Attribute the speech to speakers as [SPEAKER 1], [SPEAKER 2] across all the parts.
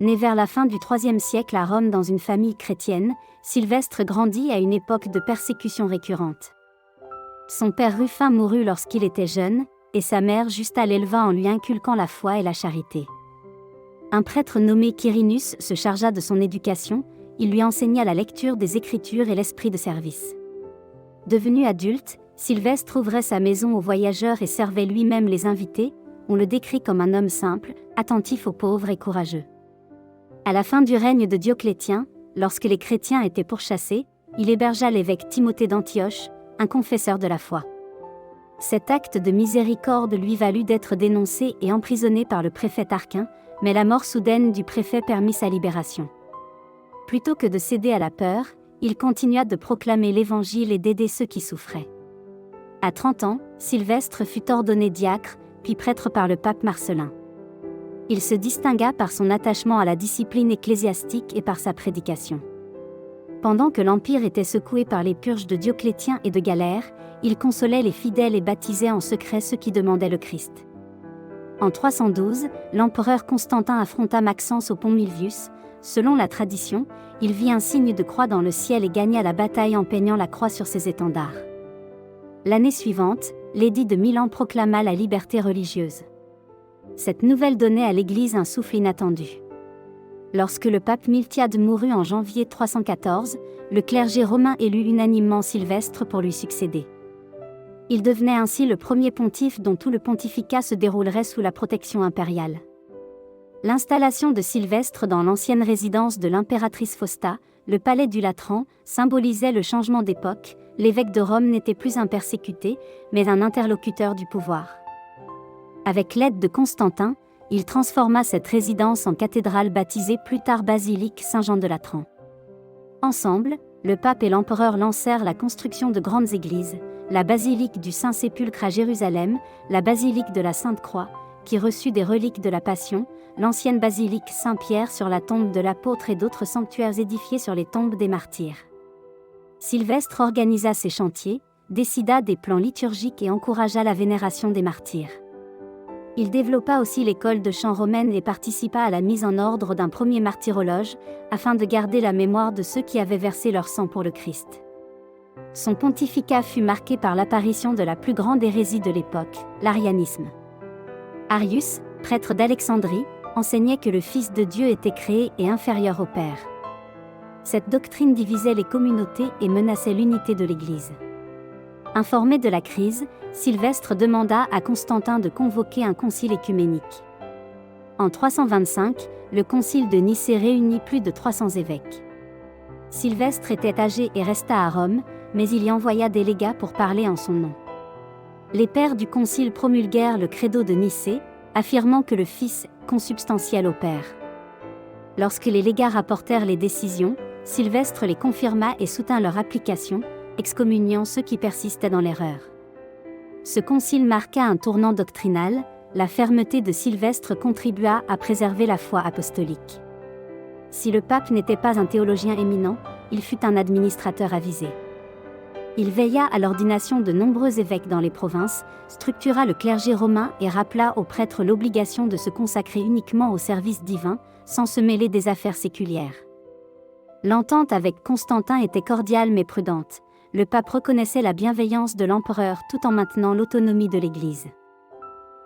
[SPEAKER 1] Né vers la fin du IIIe siècle à Rome dans une famille chrétienne, Sylvestre grandit à une époque de persécutions récurrentes. Son père Ruffin mourut lorsqu'il était jeune, et sa mère Justa l'éleva en lui inculquant la foi et la charité. Un prêtre nommé Quirinus se chargea de son éducation, il lui enseigna la lecture des Écritures et l'esprit de service. Devenu adulte, Sylvestre ouvrait sa maison aux voyageurs et servait lui-même les invités. On le décrit comme un homme simple, attentif aux pauvres et courageux. À la fin du règne de Dioclétien, lorsque les chrétiens étaient pourchassés, il hébergea l'évêque Timothée d'Antioche, un confesseur de la foi. Cet acte de miséricorde lui valut d'être dénoncé et emprisonné par le préfet Tarquin, mais la mort soudaine du préfet permit sa libération. Plutôt que de céder à la peur, il continua de proclamer l'Évangile et d'aider ceux qui souffraient. À 30 ans, Sylvestre fut ordonné diacre, puis prêtre par le pape Marcellin. Il se distingua par son attachement à la discipline ecclésiastique et par sa prédication. Pendant que l'Empire était secoué par les purges de Dioclétien et de Galère, il consolait les fidèles et baptisait en secret ceux qui demandaient le Christ. En 312, l'empereur Constantin affronta Maxence au pont Milvius. Selon la tradition, il vit un signe de croix dans le ciel et gagna la bataille en peignant la croix sur ses étendards. L'année suivante, l'édit de Milan proclama la liberté religieuse. Cette nouvelle donnait à l'Église un souffle inattendu. Lorsque le pape Miltiade mourut en janvier 314, le clergé romain élut unanimement Sylvestre pour lui succéder. Il devenait ainsi le premier pontife dont tout le pontificat se déroulerait sous la protection impériale. L'installation de Sylvestre dans l'ancienne résidence de l'impératrice Fausta, le palais du Latran, symbolisait le changement d'époque. L'évêque de Rome n'était plus un persécuté, mais un interlocuteur du pouvoir. Avec l'aide de Constantin, il transforma cette résidence en cathédrale baptisée plus tard basilique Saint-Jean de Latran. Ensemble, le pape et l'empereur lancèrent la construction de grandes églises, la basilique du Saint-Sépulcre à Jérusalem, la basilique de la Sainte-Croix, qui reçut des reliques de la Passion, l'ancienne basilique Saint-Pierre sur la tombe de l'apôtre et d'autres sanctuaires édifiés sur les tombes des martyrs. Sylvestre organisa ces chantiers, décida des plans liturgiques et encouragea la vénération des martyrs. Il développa aussi l'école de chant romaine et participa à la mise en ordre d'un premier martyrologe, afin de garder la mémoire de ceux qui avaient versé leur sang pour le Christ. Son pontificat fut marqué par l'apparition de la plus grande hérésie de l'époque, l'arianisme. Arius, prêtre d'Alexandrie, enseignait que le Fils de Dieu était créé et inférieur au Père. Cette doctrine divisait les communautés et menaçait l'unité de l'Église. Informé de la crise, Sylvestre demanda à Constantin de convoquer un concile écuménique. En 325, le concile de Nicée réunit plus de 300 évêques. Sylvestre était âgé et resta à Rome, mais il y envoya des légats pour parler en son nom. Les pères du concile promulguèrent le credo de Nicée, affirmant que le Fils est consubstantiel au Père. Lorsque les légats rapportèrent les décisions, Sylvestre les confirma et soutint leur application, excommuniant ceux qui persistaient dans l'erreur. Ce concile marqua un tournant doctrinal, la fermeté de Sylvestre contribua à préserver la foi apostolique. Si le pape n'était pas un théologien éminent, il fut un administrateur avisé. Il veilla à l'ordination de nombreux évêques dans les provinces, structura le clergé romain et rappela aux prêtres l'obligation de se consacrer uniquement au service divin, sans se mêler des affaires séculières. L'entente avec Constantin était cordiale mais prudente. Le pape reconnaissait la bienveillance de l'empereur tout en maintenant l'autonomie de l'Église.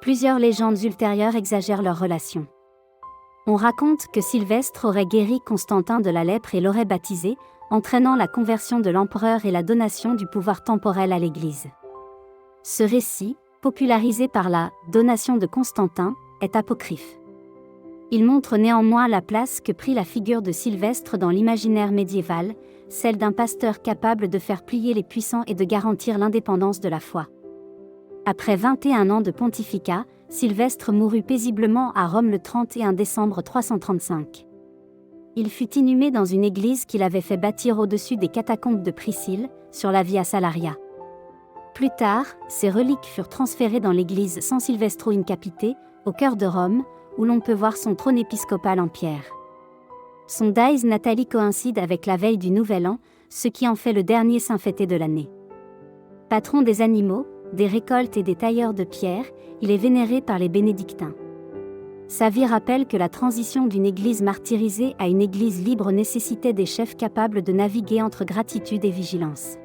[SPEAKER 1] Plusieurs légendes ultérieures exagèrent leurs relations. On raconte que Sylvestre aurait guéri Constantin de la lèpre et l'aurait baptisé, entraînant la conversion de l'empereur et la donation du pouvoir temporel à l'Église. Ce récit, popularisé par la « donation de Constantin », est apocryphe. Il montre néanmoins la place que prit la figure de Sylvestre dans l'imaginaire médiéval, celle d'un pasteur capable de faire plier les puissants et de garantir l'indépendance de la foi. Après 21 ans de pontificat, Sylvestre mourut paisiblement à Rome le 31 décembre 335. Il fut inhumé dans une église qu'il avait fait bâtir au-dessus des catacombes de Priscille, sur la Via Salaria. Plus tard, ses reliques furent transférées dans l'église San Silvestro in Capite, au cœur de Rome, où l'on peut voir son trône épiscopal en pierre. Son dies natali coïncide avec la veille du Nouvel An, ce qui en fait le dernier saint fêté de l'année. Patron des animaux, des récoltes et des tailleurs de pierre, il est vénéré par les bénédictins. Sa vie rappelle que la transition d'une église martyrisée à une église libre nécessitait des chefs capables de naviguer entre gratitude et vigilance.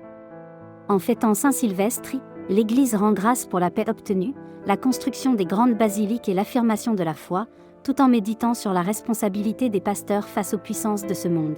[SPEAKER 1] En fêtant Saint-Sylvestre, l'Église rend grâce pour la paix obtenue, la construction des grandes basiliques et l'affirmation de la foi, tout en méditant sur la responsabilité des pasteurs face aux puissances de ce monde.